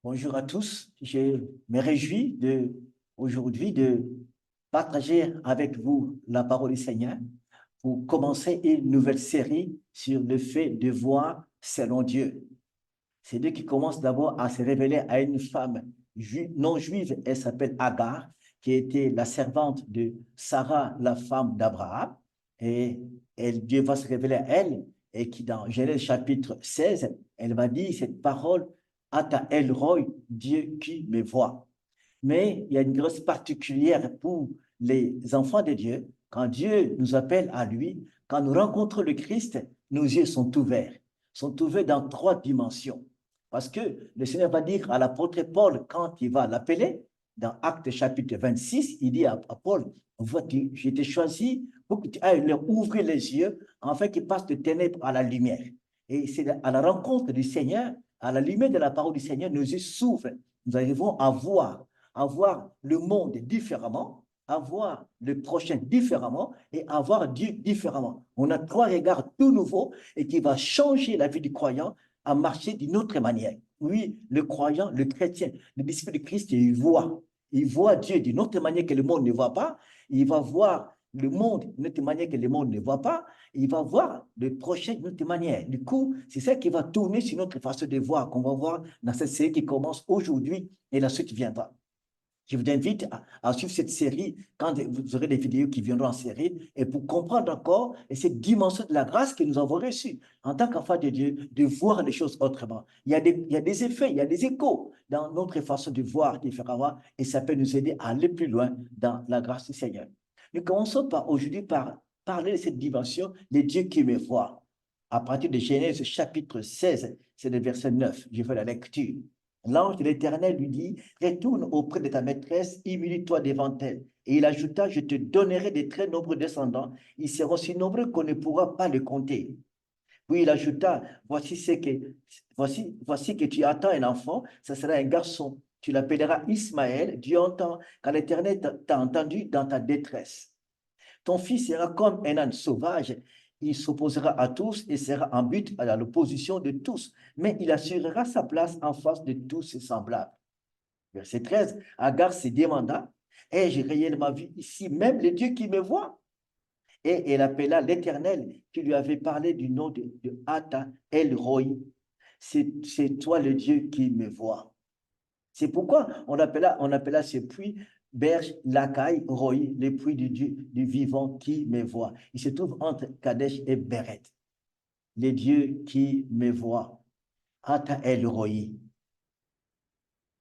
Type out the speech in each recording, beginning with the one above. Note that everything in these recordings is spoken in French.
Bonjour à tous. Je me réjouis aujourd'hui de partager avec vous la parole du Seigneur pour commencer une nouvelle série sur le fait de voir selon Dieu. C'est Dieu qui commence d'abord à se révéler à une femme non juive. Elle s'appelle Agar, qui était la servante de Sarah, la femme d'Abraham. Et Dieu va se révéler à elle et qui, dans Genèse chapitre 16, elle va dire cette parole, Ata El Roy, Dieu qui me voit. Mais il y a une grâce particulière pour les enfants de Dieu. Quand Dieu nous appelle à lui, quand nous rencontrons le Christ, nos yeux sont ouverts dans trois dimensions. Parce que le Seigneur va dire à l'apôtre Paul, quand il va l'appeler, dans Actes chapitre 26, il dit à Paul, vois-tu, j'ai été choisi pour que tu ailles leur ouvrir les yeux, afin qu'ils passent de ténèbres à la lumière. Et c'est à la rencontre du Seigneur, à la lumière de la parole du Seigneur, nos yeux s'ouvrent. Nous arrivons à voir le monde différemment, à voir le prochain différemment et à voir Dieu différemment. On a trois regards tout nouveaux et qui va changer la vie du croyant à marcher d'une autre manière. Oui, le croyant, le chrétien, le disciple de Christ, il voit Dieu d'une autre manière que le monde ne voit pas. Il va voir le monde d'une autre manière que le monde ne voit pas. Il va voir le prochain d'une autre manière. Du coup, c'est ça qui va tourner sur notre façon de voir, qu'on va voir dans cette série qui commence aujourd'hui et la suite viendra. Je vous invite à suivre cette série quand vous aurez des vidéos qui viendront en série et pour comprendre encore cette dimension de la grâce que nous avons reçue en tant qu'enfants de Dieu, de voir les choses autrement. Il y a des effets, il y a des échos dans notre façon de voir différemment et ça peut nous aider à aller plus loin dans la grâce du Seigneur. Nous commençons aujourd'hui par parler de cette dimension de Dieu qui me voit. À partir de Genèse chapitre 16, c'est le verset 9. Je fais la lecture. L'ange de l'Éternel lui dit, retourne auprès de ta maîtresse, humilie-toi devant elle. Et il ajouta, je te donnerai de très nombreux descendants. Ils seront si nombreux qu'on ne pourra pas les compter. Puis il ajouta, voici que tu attends un enfant, ce sera un garçon. Tu l'appelleras Ismaël. Dieu entend, car l'Éternel t'a entendu dans ta détresse. Ton fils sera comme un âne sauvage. Il s'opposera à tous et sera en but à l'opposition de tous, mais il assurera sa place en face de tous ses semblables. Verset 13, Agar se demanda, ai-je réellement vu ici même le Dieu qui me voit? Et elle appela l'Éternel qui lui avait parlé du nom de Ata El Roi. C'est toi le Dieu qui me voit. C'est pourquoi on appela ce puits Berge Lakai Roi, le puits du Dieu du vivant qui me voit. Il se trouve entre Kadesh et Beret. Le Dieu qui me voit. Ata El Roi.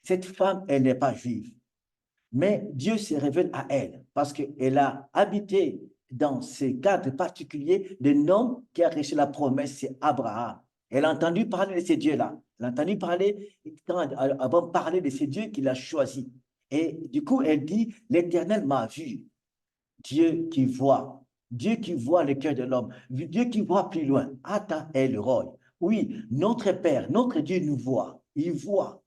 Cette femme, elle n'est pas juive. Mais Dieu se révèle à elle parce qu'elle a habité dans ce cadre particulier d'un homme qui a reçu la promesse, c'est Abraham. Elle a entendu parler de ces dieux-là. Elle a entendu parler, avant de parler de ces dieux qu'il a choisis. Et du coup, elle dit, l'Éternel m'a vu. Dieu qui voit le cœur de l'homme, Dieu qui voit plus loin. Ata El Roy. Oui, notre Père, notre Dieu nous voit. Il voit.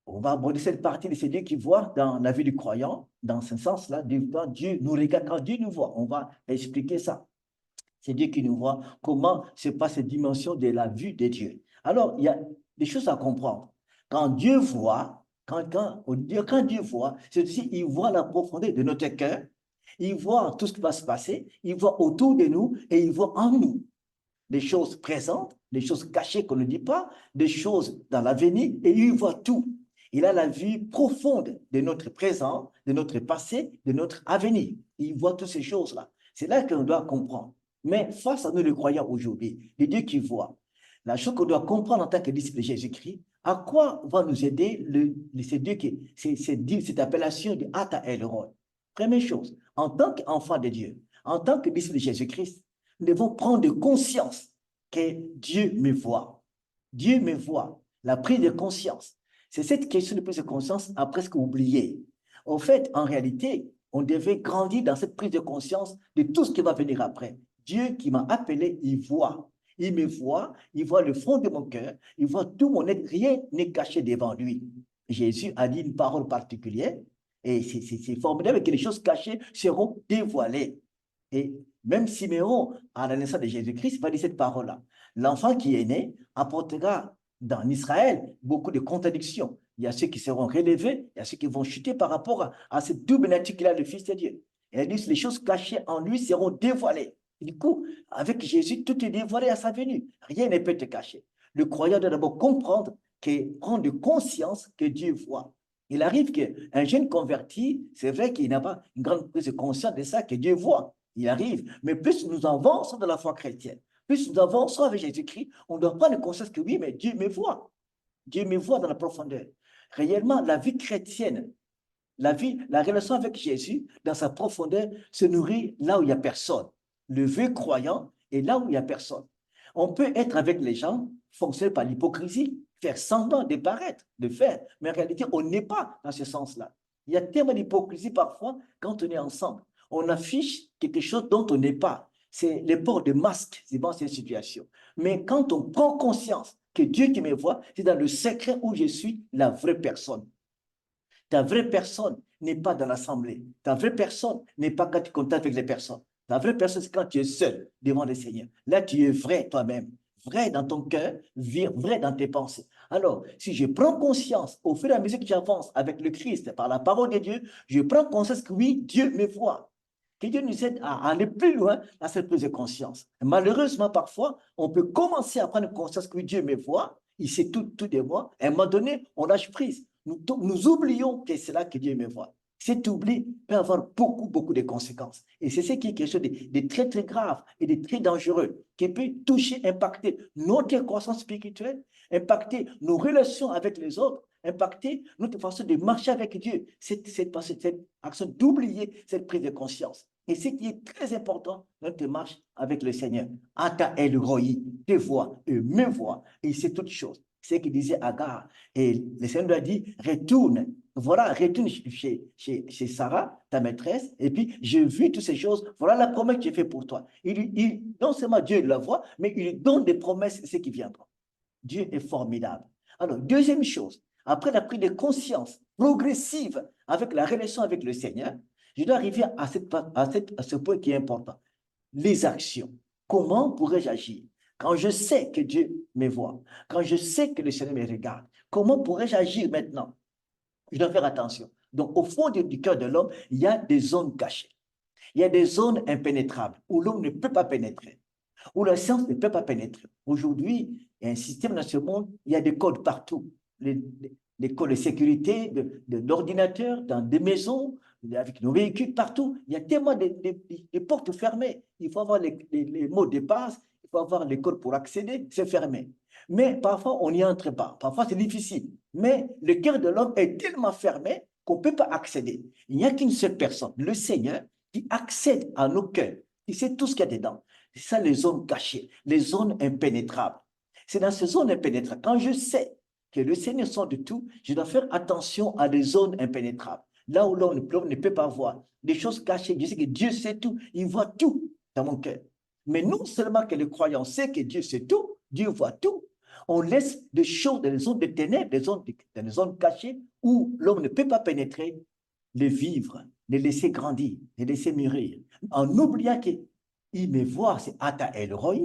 On va aborder cette partie de ces dieux qui voient dans la vie du croyant, dans ce sens-là, Dieu nous regarde, quand Dieu nous voit, on va expliquer ça. C'est Dieu qui nous voit, comment se passe cette dimension de la vue de Dieu. Alors, il y a des choses à comprendre. Quand Dieu voit, quand Dieu voit, c'est aussi, il voit la profondeur de notre cœur, il voit tout ce qui va se passer, il voit autour de nous et il voit en nous des choses présentes, des choses cachées qu'on ne dit pas, des choses dans l'avenir, et il voit tout. Il a la vue profonde de notre présent, de notre passé, de notre avenir. Il voit toutes ces choses-là. C'est là qu'on doit comprendre. Mais face à nous, les croyants aujourd'hui, les dieux qui voient, la chose qu'on doit comprendre en tant que disciple de Jésus-Christ, à quoi va nous aider ces dieux cette appellation de Ata El Roi? Première chose, en tant qu'enfant de Dieu, en tant que disciple de Jésus-Christ, nous devons prendre conscience que Dieu me voit. Dieu me voit. La prise de conscience. C'est cette question de prise de conscience à presque oubliée. En fait, en réalité, on devait grandir dans cette prise de conscience de tout ce qui va venir après. Dieu qui m'a appelé, il voit. Il me voit, il voit le fond de mon cœur, il voit tout mon être, rien n'est caché devant lui. Jésus a dit une parole particulière, et c'est formidable que les choses cachées seront dévoilées. Et même Siméon, à la naissance de Jésus-Christ, va dire cette parole-là. L'enfant qui est né apportera dans Israël, beaucoup de contradictions. Il y a ceux qui seront relevés, il y a ceux qui vont chuter par rapport à cette double nature qu'il a, le Fils de Dieu. Et elle dit, les choses cachées en lui seront dévoilées. Et du coup, avec Jésus, tout est dévoilé à sa venue. Rien ne peut te cacher. Le croyant doit d'abord comprendre, prendre conscience que Dieu voit. Il arrive qu'un jeune converti, c'est vrai qu'il n'a pas une grande prise de conscience de ça, que Dieu voit. Il arrive. Mais plus nous avançons dans la foi chrétienne, plus nous avançons avec Jésus-Christ, on doit prendre conscience que oui, mais Dieu me voit. Dieu me voit dans la profondeur. Réellement, la vie chrétienne, la relation avec Jésus, dans sa profondeur, se nourrit là où il n'y a personne. Le vrai croyant est là où il n'y a personne. On peut être avec les gens, fonctionner par l'hypocrisie, faire semblant de paraître, de faire, mais en réalité, on n'est pas dans ce sens-là. Il y a tellement d'hypocrisie parfois quand on est ensemble. On affiche quelque chose dont on n'est pas. C'est le port de masque, c'est dans cette situation. Mais quand on prend conscience que Dieu qui me voit, c'est dans le secret où je suis la vraie personne. Ta vraie personne n'est pas dans l'assemblée. Ta vraie personne n'est pas quand tu contactes avec les personnes. Ta vraie personne, c'est quand tu es seul devant le Seigneur. Là, tu es vrai toi-même, vrai dans ton cœur, vrai dans tes pensées. Alors, si je prends conscience, au fur et à mesure que j'avance avec le Christ, par la parole de Dieu, je prends conscience que oui, Dieu me voit. Que Dieu nous aide à aller plus loin dans cette prise de conscience. Malheureusement, parfois, on peut commencer à prendre conscience que oui, Dieu me voit, il sait tout de moi. À un moment donné, on lâche prise. Nous oublions que c'est là que Dieu me voit. Cet oubli peut avoir beaucoup de conséquences. Et c'est ce qui est quelque chose de très, très grave et de très dangereux, qui peut toucher, impacter notre croissance spirituelle, impacter nos relations avec les autres, impacter notre façon de marcher avec Dieu. Cette action d'oublier cette prise de conscience. Et ce qui est très important dans notre marche avec le Seigneur. Ata El Roi te voit et me voit. Et il sait toutes choses. C'est ce qu'il disait Agar. Et le Seigneur lui a dit, retourne. Voilà, retourne chez Sarah, ta maîtresse, et puis j'ai vu toutes ces choses. Voilà la promesse que j'ai faite pour toi. Non seulement Dieu la voit, mais il lui donne des promesses, ce qui viendra. Dieu est formidable. Alors, deuxième chose, après la prise de conscience progressive avec la relation avec le Seigneur, je dois arriver à ce point qui est important. Les actions. Comment pourrais-je agir? Quand je sais que Dieu me voit, quand je sais que le Seigneur me regarde, comment pourrais-je agir maintenant? Je dois faire attention. Donc, au fond du cœur de l'homme, il y a des zones cachées. Il y a des zones impénétrables où l'homme ne peut pas pénétrer, où la science ne peut pas pénétrer. Aujourd'hui, il y a un système dans ce monde, il y a des codes partout. Les codes de sécurité d'ordinateurs, dans des maisons, avec nos véhicules, partout. Il y a tellement de portes fermées. Il faut avoir les mots de passe, il faut avoir les codes pour accéder, c'est fermé. Mais parfois, on n'y entre pas. Parfois, c'est difficile. Mais le cœur de l'homme est tellement fermé qu'on ne peut pas accéder. Il n'y a qu'une seule personne, le Seigneur, qui accède à nos cœurs, qui sait tout ce qu'il y a dedans. C'est ça les zones cachées, les zones impénétrables. C'est dans ces zones impénétrables. Quand je sais que le Seigneur sent de tout, je dois faire attention à des zones impénétrables. Là où l'homme ne peut pas voir. Des choses cachées. Je sais que Dieu sait tout. Il voit tout dans mon cœur. Mais non seulement que le croyant sait que Dieu sait tout, Dieu voit tout. On laisse des choses dans les zones de ténèbres, dans les zones cachées où l'homme ne peut pas pénétrer, les vivre, les laisser grandir, les laisser mûrir, en oubliant qu'il me voit, c'est Ata El Roi.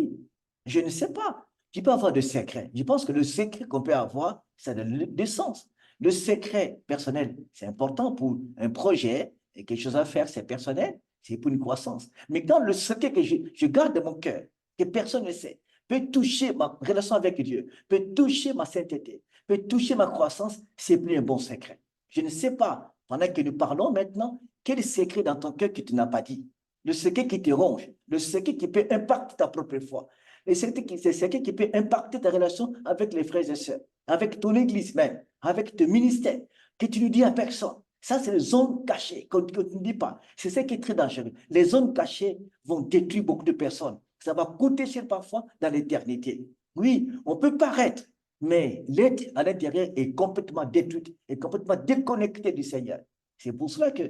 Je ne sais pas. Tu peux avoir de secrets. Je pense que le secret qu'on peut avoir, ça donne du sens. Le secret personnel, c'est important pour un projet, et quelque chose à faire, c'est personnel, c'est pour une croissance. Mais quand le secret que je garde dans mon cœur, que personne ne sait, peut toucher ma relation avec Dieu, peut toucher ma sainteté, peut toucher ma croissance, c'est plus un bon secret. Je ne sais pas, pendant que nous parlons maintenant, quel secret dans ton cœur que tu n'as pas dit? Le secret qui te ronge, le secret qui peut impacter ta propre foi, le secret qui peut impacter ta relation avec les frères et sœurs, avec ton église même, avec ton ministère, que tu ne dis à personne. Ça, c'est les zones cachées que tu ne dis pas. C'est ce qui est très dangereux. Les zones cachées vont détruire beaucoup de personnes. Ça va coûter cher parfois dans l'éternité. Oui, on peut paraître, mais l'être à l'intérieur est complètement détruit, est complètement déconnecté du Seigneur. C'est pour cela que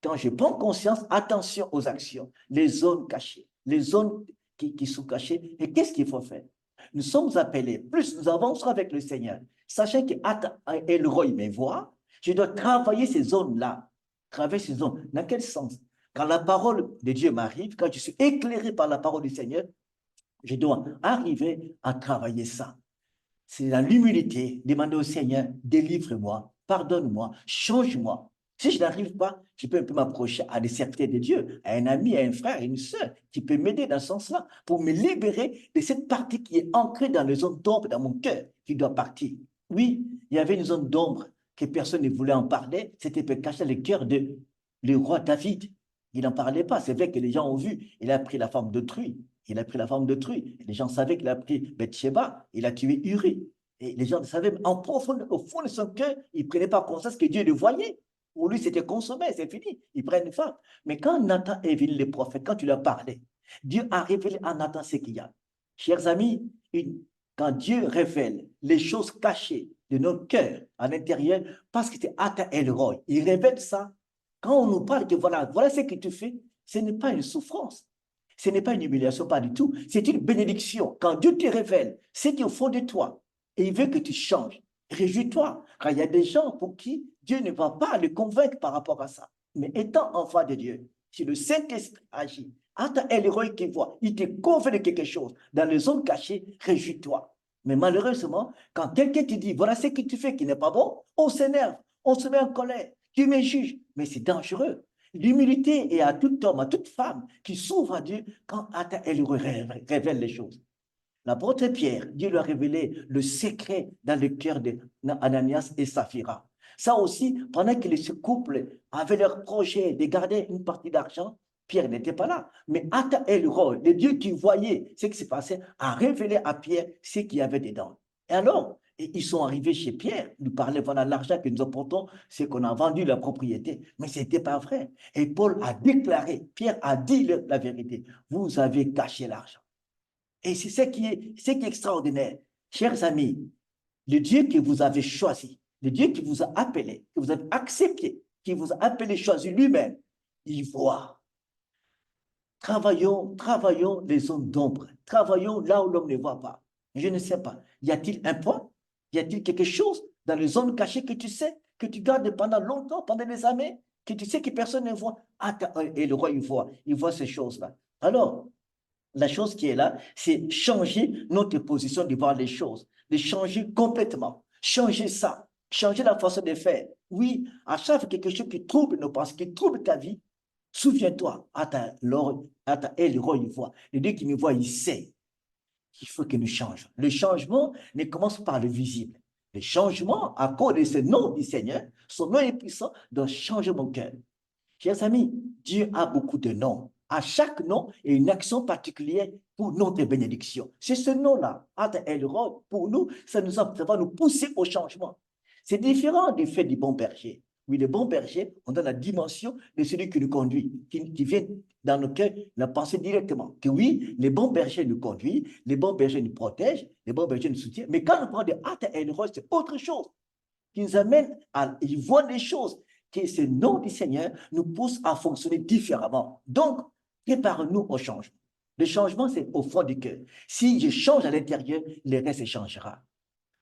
quand je prends conscience, attention aux actions, les zones cachées, les zones qui sont cachées. Et qu'est-ce qu'il faut faire? Nous sommes appelés, plus nous avançons avec le Seigneur, sachant que El Roi me voit, je dois travailler ces zones-là. Travailler ces zones. Dans quel sens? Quand la parole de Dieu m'arrive, quand je suis éclairé par la parole du Seigneur, je dois arriver à travailler ça. C'est dans l'humilité, demander au Seigneur, délivre-moi, pardonne-moi, change-moi. Si je n'arrive pas, je peux un peu m'approcher à des serviteurs de Dieu, à un ami, à un frère, à une sœur, qui peut m'aider dans ce sens-là, pour me libérer de cette partie qui est ancrée dans les zones d'ombre dans mon cœur, qui doit partir. Oui, il y avait une zone d'ombre que personne ne voulait en parler, c'était pour cacher le cœur de le roi David. Il n'en parlait pas. C'est vrai que les gens ont vu, il a pris la forme d'autrui. Il a pris la forme d'autrui. Les gens savaient qu'il a pris Bathsheba, il a tué Uri. Et les gens savaient, en profondeur, au fond de son cœur, il ne prenait pas conscience que Dieu le voyait. Pour lui, c'était consommé, c'est fini. Il prend une femme. Mais quand Nathan est venu, le prophète, quand tu lui as parlé, Dieu a révélé à Nathan ce qu'il y a. Chers amis, quand Dieu révèle les choses cachées de nos cœurs à l'intérieur, parce que c'est Ata Elroy, il révèle ça. Quand on nous parle que voilà ce que tu fais, ce n'est pas une souffrance. Ce n'est pas une humiliation, pas du tout. C'est une bénédiction. Quand Dieu te révèle ce qui est au fond de toi et il veut que tu changes, réjouis-toi. Car il y a des gens pour qui Dieu ne va pas les convaincre par rapport à ça. Mais étant enfant de Dieu, si le Saint-Esprit agit, Ata Elroy qui voit, il te convainc de quelque chose dans les zones cachées, réjouis-toi. Mais malheureusement, quand quelqu'un te dit, voilà ce que tu fais qui n'est pas bon, on s'énerve, on se met en colère, tu me juges, mais c'est dangereux. L'humilité est à tout homme, à toute femme qui s'ouvre à Dieu quand elle révèle les choses. L'apôtre Pierre, Dieu lui a révélé le secret dans le cœur d'Ananias et Saphira. Ça aussi, pendant que ce couple avait leur projet de garder une partie d'argent, Pierre n'était pas là. Mais Ata Elroy, le Dieu qui voyait ce qui se passait, a révélé à Pierre ce qu'il y avait dedans. Et alors, ils sont arrivés chez Pierre, ils nous parlaient, voilà l'argent que nous apportons, c'est qu'on a vendu la propriété. Mais ce n'était pas vrai. Et Paul a déclaré, Pierre a dit la vérité, vous avez caché l'argent. Et c'est ce qui est extraordinaire. Chers amis, le Dieu que vous avez choisi, le Dieu qui vous a appelé, que vous avez accepté, qui vous a appelé, choisi lui-même, il voit. Travaillons les zones d'ombre. Travaillons là où l'homme ne voit pas. Je ne sais pas. Y a-t-il un point? Y a-t-il quelque chose dans les zones cachées que tu sais, que tu gardes pendant longtemps, pendant des années, que tu sais que personne ne voit? Et le roi, il voit ces choses-là. Alors, la chose qui est là, c'est changer notre position de voir les choses, de changer complètement, changer ça, changer la façon de faire. Oui, à chaque fois quelque chose qui trouble nos pensées, qui trouble ta vie, souviens-toi, le roi, il voit. Le Dieu qui me voit, il sait qu'il faut que nous changions. Le changement ne commence par le visible. Le changement, à cause de ce nom du Seigneur, son nom est puissant, doit changer mon cœur. Chers amis, Dieu a beaucoup de noms. À chaque nom, il y a une action particulière pour notre bénédiction. C'est ce nom-là, Ata Elroy, pour nous, ça va nous pousser au changement. C'est différent du fait du bon berger. Oui, le bon berger, on a la dimension de celui qui nous conduit, qui vient dans nos cœurs la penser directement. Que oui, les bons bergers nous conduisent, les bons bergers nous protègent, les bons bergers nous soutiennent. Mais quand on parle de Ata Elroy, c'est autre chose qui nous amène à y voir les choses, que ce nom du Seigneur nous pousse à fonctionner différemment. Donc, prépare-nous au changement. Le changement, c'est au fond du cœur. Si je change à l'intérieur, le reste changera.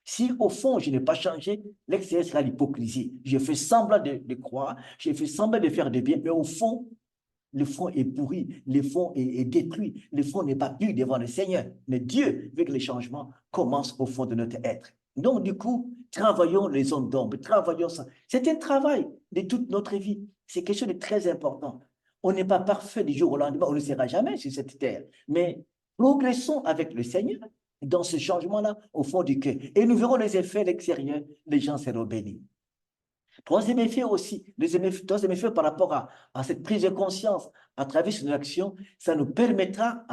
Si au fond, je n'ai pas changé, l'extérieur sera l'hypocrisie. Je fais semblant de croire, je fais semblant de faire du bien, mais au fond, le fond est pourri, le fond est détruit, le fond n'est pas pur devant le Seigneur. Mais Dieu veut que les changements commencent au fond de notre être. Donc, du coup, travaillons les zones d'ombre, travaillons ça. C'est un travail de toute notre vie. C'est quelque chose de très important. On n'est pas parfait du jour au lendemain, on ne sera jamais sur cette terre. Mais progressons avec le Seigneur dans ce changement-là au fond du cœur. Et nous verrons les effets extérieurs, les gens seront bénis. Troisième effet aussi, troisième effet par rapport à cette prise de conscience à travers une action, ça nous permettra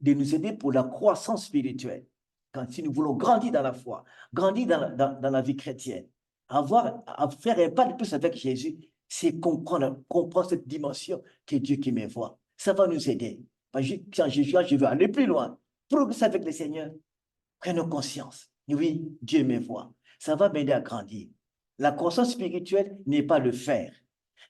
de nous aider pour la croissance spirituelle. Si nous voulons grandir dans la foi, grandir dans la vie chrétienne, à faire un pas de plus avec Jésus, c'est comprendre cette dimension que Dieu qui me voit. Ça va nous aider. Quand je veux aller plus loin, progresser avec le Seigneur, prenons conscience. Oui, Dieu me voit. Ça va m'aider à grandir. La croissance spirituelle n'est pas le faire.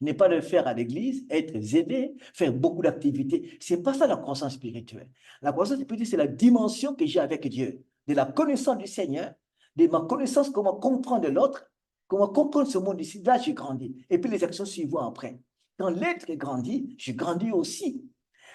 N'est pas le faire à l'église, être zélé, faire beaucoup d'activités. Ce n'est pas ça la croissance spirituelle. La croissance spirituelle, c'est la dimension que j'ai avec Dieu, de la connaissance du Seigneur, de ma connaissance, comment comprendre l'autre, comment comprendre ce monde ici. Là, je grandis. Et puis les actions suivent après. Quand l'être grandit, je grandis aussi.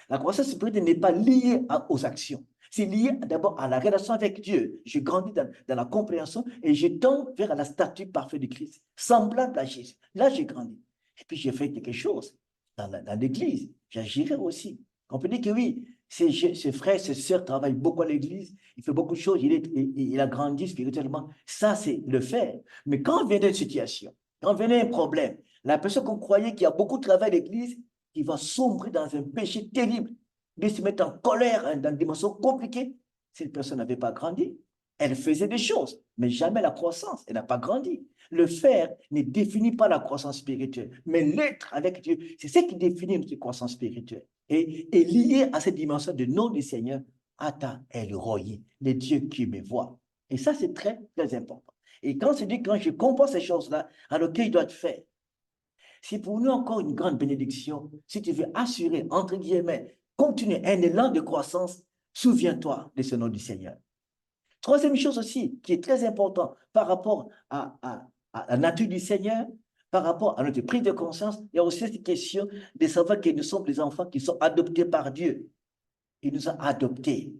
La croissance spirituelle n'est pas liée aux actions, C'est lié d'abord à la relation avec Dieu. Je grandis dans la compréhension et je tends vers la statue parfaite de Christ, semblable à Jésus. Là, j'ai grandi. Et puis, j'ai fait quelque chose dans l'église. J'agirai aussi. On peut dire que oui, ses frères, ses sœurs travaillent beaucoup à l'église, il fait beaucoup de choses, il a grandi spirituellement. Ça, c'est le faire. Mais quand vient une situation, quand vient un problème, la personne qu'on croyait qui a beaucoup travaillé à l'église, qui va sombrer dans un péché terrible, de se mettre en colère, hein, dans des dimensions compliquées, cette personne n'avait pas grandi. Elle faisait des choses, mais jamais la croissance. Elle n'a pas grandi. Le faire ne définit pas la croissance spirituelle, mais l'être avec Dieu, c'est ce qui définit notre croissance spirituelle. Et lié à cette dimension de nom du Seigneur, Ata El Roi, le Dieu qui me voit. Et ça, c'est très, très important. Et quand je comprends ces choses-là, alors qu'est-ce que je dois faire? C'est pour nous encore une grande bénédiction. Si tu veux assurer, entre guillemets, continuer un élan de croissance, souviens-toi de ce nom du Seigneur. Troisième chose aussi, qui est très important par rapport à la nature du Seigneur, par rapport à notre prise de conscience, il y a aussi cette question de savoir que nous sommes des enfants qui sont adoptés par Dieu. Il nous a adoptés.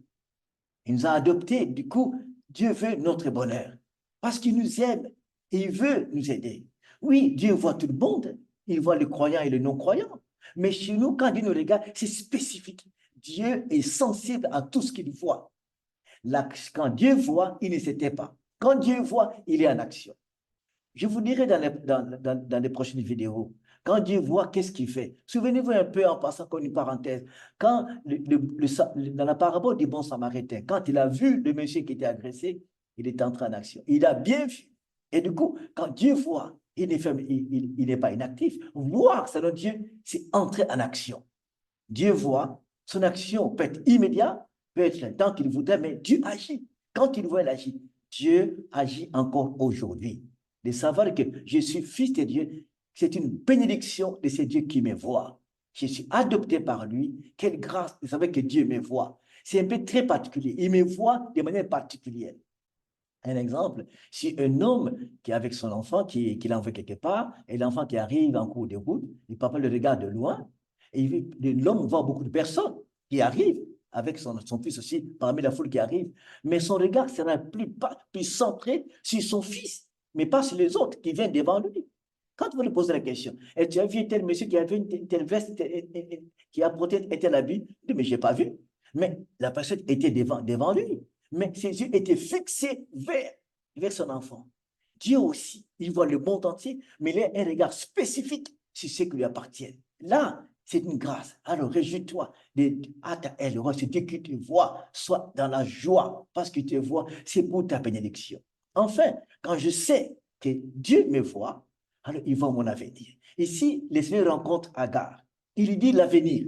Il nous a adoptés. Du coup, Dieu veut notre bonheur parce qu'il nous aime et il veut nous aider. Oui, Dieu voit tout le monde. Il voit les croyants et les non-croyants. Mais chez nous, quand Dieu nous regarde, c'est spécifique. Dieu est sensible à tout ce qu'il voit. Là, quand Dieu voit, il ne s'était pas. Quand Dieu voit, il est en action. Je vous dirai dans les prochaines vidéos, quand Dieu voit, qu'est-ce qu'il fait? Souvenez-vous un peu, en passant comme une parenthèse, quand dans la parabole du bon samaritain, quand il a vu le monsieur qui était agressé, il est entré en action. Il a bien vu. Et du coup, quand Dieu voit, il n'est pas inactif. Voir, selon Dieu, c'est entrer en action. Dieu voit, son action peut être immédiate, peut être le temps qu'il voudrait, mais Dieu agit. Quand il voit, il agit. Dieu agit encore aujourd'hui. De savoir que je suis fils de Dieu, c'est une bénédiction de ce Dieu qui me voit. Je suis adopté par lui. Quelle grâce de savoir que Dieu me voit. C'est un peu très particulier. Il me voit de manière particulière. Un exemple, si un homme qui est avec son enfant, qui l'envoie quelque part, et l'enfant qui arrive en cours de route, le papa le regarde de loin, et l'homme voit beaucoup de personnes qui arrivent avec son fils aussi, parmi la foule qui arrive, mais son regard sera plus centré sur son fils, mais pas sur les autres qui viennent devant lui. Quand vous lui posez la question, et tu as vu tel monsieur qui avait une telle veste, qui a porté un tel habit, il dit, mais je n'ai pas vu. Mais la personne était devant lui. Mais ses yeux étaient fixés vers son enfant. Dieu aussi, il voit le monde entier, mais il a un regard spécifique sur ce qui lui appartient. Là, c'est une grâce. Alors, réjouis-toi. Le roi, c'est Dieu qui te voit. Sois dans la joie parce qu'il te voit. C'est pour ta bénédiction. Enfin, quand je sais que Dieu me voit, alors il voit mon avenir. Ici, le Seigneur rencontre Agar. Il lui dit l'avenir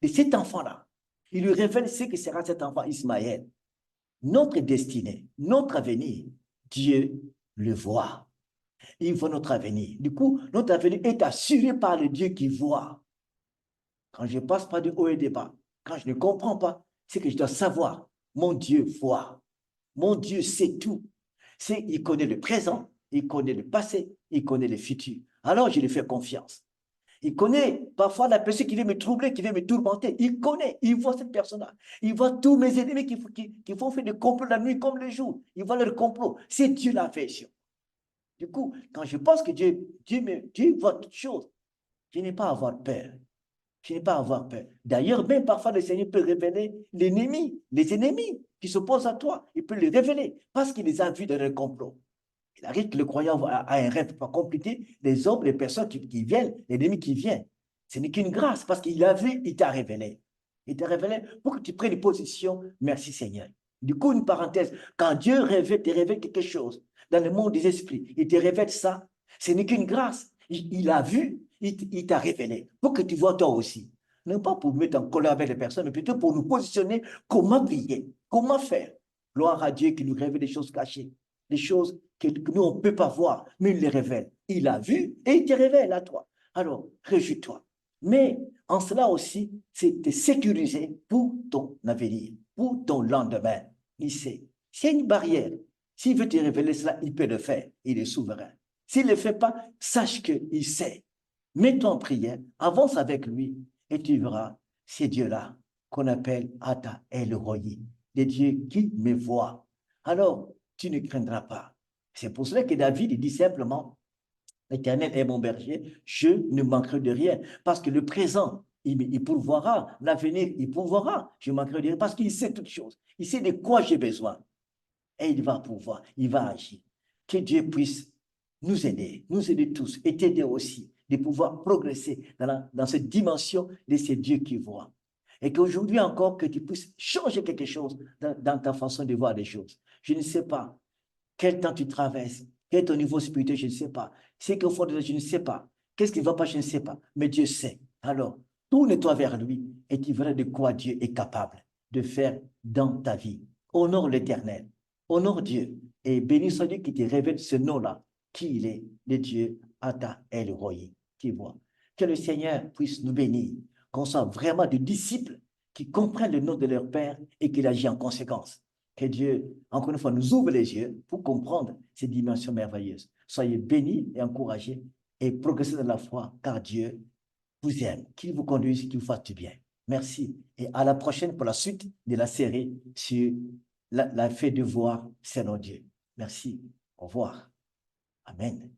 de cet enfant-là. Il lui révèle ce que sera cet enfant Ismaël. Notre destinée, notre avenir, Dieu le voit. Il voit notre avenir. Du coup, notre avenir est assuré par le Dieu qui voit. Quand je passe par de haut et de bas, quand je ne comprends pas, c'est que je dois savoir, mon Dieu voit. Mon Dieu sait tout. Il connaît le présent, il connaît le passé, il connaît le futur. Alors, je lui fais confiance. Il connaît parfois la personne qui vient me troubler, qui vient me tourmenter. Il connaît, il voit cette personne-là. Il voit tous mes ennemis qui font faire des complots la nuit comme le jour. Il voit leur complot. C'est Dieu la fait. Du coup, quand je pense que Dieu voit toutes choses, je n'ai pas à avoir peur. Je n'ai pas à avoir peur. D'ailleurs, même parfois, le Seigneur peut révéler l'ennemi, les ennemis qui s'opposent à toi. Il peut les révéler parce qu'il les a vus dans leur complot. Il arrive que le croyant a un rêve pas compliqué, les hommes, les personnes qui viennent, l'ennemi qui vient. Ce n'est qu'une grâce parce qu'il a vu, il t'a révélé. Il t'a révélé pour que tu prennes une position. Merci Seigneur. Du coup, une parenthèse, quand Dieu te révèle quelque chose dans le monde des esprits, il te révèle ça, ce n'est qu'une grâce. Il a vu, il t'a révélé pour que tu vois toi aussi. Non pas pour mettre en colère avec les personnes, mais plutôt pour nous positionner comment prier, comment faire. Gloire à Dieu qui nous révèle des choses cachées, des choses que nous, on ne peut pas voir, mais il les révèle. Il a vu et il te révèle à toi. Alors, réjouis-toi. Mais en cela aussi, c'est te sécuriser pour ton avenir, pour ton lendemain. Il sait. S'il y a une barrière, s'il veut te révéler cela, il peut le faire. Il est souverain. S'il ne le fait pas, sache qu'il sait. Mets-toi en prière, avance avec lui et tu verras ces dieux-là qu'on appelle Ata El Roi, des dieux qui me voient. Alors, tu ne craindras pas. C'est pour cela que David dit simplement, l'Éternel est mon berger, je ne manquerai de rien. Parce que le présent, il pourvoira. L'avenir, il pourvoira. Je ne manquerai de rien parce qu'il sait toutes choses. Il sait de quoi j'ai besoin. Et il va pouvoir, il va agir. Que Dieu puisse nous aider tous et t'aider aussi, de pouvoir progresser dans cette dimension de ces dieux qui voient. Et qu'aujourd'hui encore, que tu puisses changer quelque chose dans ta façon de voir les choses. Je ne sais pas quel temps tu traverses, quel est ton niveau spirituel, je ne sais pas. C'est qu'au fond de toi, je ne sais pas. Qu'est-ce qui ne va pas, je ne sais pas. Mais Dieu sait. Alors, tourne-toi vers lui et tu verras de quoi Dieu est capable de faire dans ta vie. Honore l'Éternel, honore Dieu et bénis soit Dieu qui te révèle ce nom-là, qui il est, le Dieu Ata El Roi, qui voit. Que le Seigneur puisse nous bénir, qu'on soit vraiment des disciples qui comprennent le nom de leur Père et qu'il agit en conséquence. Que Dieu, encore une fois, nous ouvre les yeux pour comprendre ces dimensions merveilleuses. Soyez bénis et encouragés et progressez dans la foi, car Dieu vous aime, qu'il vous conduise, qu'il vous fasse du bien. Merci et à la prochaine pour la suite de la série sur la fait de voir selon Dieu. Merci. Au revoir. Amen.